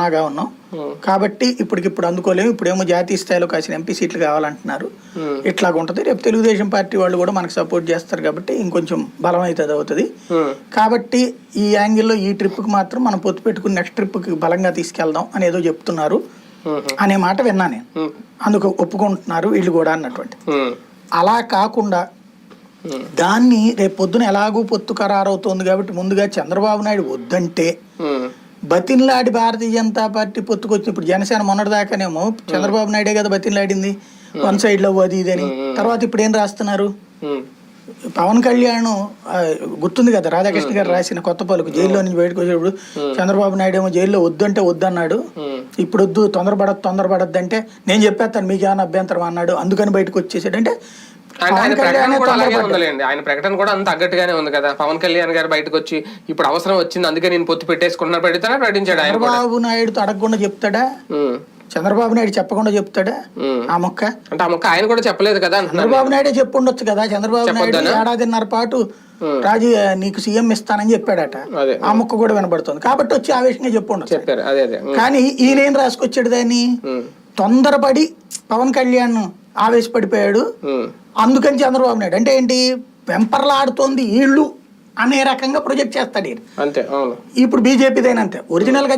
నాగా ఉన్నాం కాబట్టి ఇప్పటికిప్పుడు అందుకోలేము, ఇప్పుడేమో జాతీయ స్థాయిలో కాసిన ఎంపీ సీట్లు కావాలంటున్నారు. ఇట్లాగ ఉంటుంది. రేపు తెలుగుదేశం పార్టీ వాళ్ళు కూడా మనకు సపోర్ట్ చేస్తారు కాబట్టి ఇంకొంచెం బలం అవుతుంది. కాబట్టి ఈ యాంగిల్లో ఈ ట్రిప్కి మాత్రం మనం పొత్తు పెట్టుకుని నెక్స్ట్ ట్రిప్కి బలంగా తీసుకెళ్దాం అని ఏదో చెప్తున్నారు అనే మాట విన్నా నేను. అందుకు ఒప్పుకుంటున్నారు వీళ్ళు కూడా అన్నటువంటి. అలా కాకుండా దాన్ని రేపు పొద్దున ఎలాగూ పొత్తు ఖరారవుతోంది కాబట్టి ముందుగా చంద్రబాబు నాయుడు వద్దంటే బతిన్లాడి భారతీయ జనతా పార్టీ పొత్తుకొచ్చింది. ఇప్పుడు జనసేన మొన్నటిదాకానేమో చంద్రబాబు నాయుడే కదా బతిన్లాడింది, వన్ సైడ్ లో అది ఇది అని. తర్వాత ఇప్పుడు ఏం రాస్తున్నారు, పవన్ కళ్యాణ్ గుర్తుంది కదా రాధాకృష్ణ గారు రాసిన కొత్త పలుకు, జైల్లో నుంచి బయటకు వచ్చేప్పుడు చంద్రబాబు నాయుడు ఏమో జైల్లో వద్దంటే వద్దన్నాడు, ఇప్పుడు వద్దు తొందరపడద్దు అంటే నేను చెప్పేస్తాను మీకు ఏమైనా అభ్యంతరం అన్నాడు, అందుకని బయటకు వచ్చేసాడు. అంటే ఆయన ప్రకటన కూడా అంత తగ్గట్టుగానే ఉంది కదా. పవన్ కళ్యాణ్ గారు బయటకు వచ్చి ఇప్పుడు అవసరం వచ్చింది అందుకే నేను పొత్తు పెట్టేసుకుంటున్నా పెడతానా ప్రకటించాడు. చంద్రబాబు నాయుడుతో అడగకుండా చెప్తాడా, చంద్రబాబు నాయుడు చెప్పకుండా చెప్తాడా ఆ మొక్క? అంటే ఆ మొక్క ఆయన కూడా చెప్పలేదు కదా. చంద్రబాబు నాయుడే చెప్పుండొచ్చు కదా. చంద్రబాబు నాయుడు ఏడాదిన్నర పాటు రాజు నీకు సీఎం ఇస్తానని చెప్పాడట, ఆ మొక్క కూడా వినబడుతుంది కాబట్టి వచ్చి ఆవేశంగా చెప్పుండొచ్చు. కానీ ఈయన ఏం రాసుకొచ్చాడు దాన్ని, తొందరపడి పవన్ కళ్యాణ్ ఆవేశపడిపోయాడు అందుకని చంద్రబాబు నాయుడు అంటే ఏంటి, వెంపర్లాడుతోంది వీళ్ళు అనే రకంగా ప్రొజెక్ట్ చేస్తాడు. అంతే. ఇప్పుడు బీజేపీదైనా అంతే, ఒరిజినల్ గా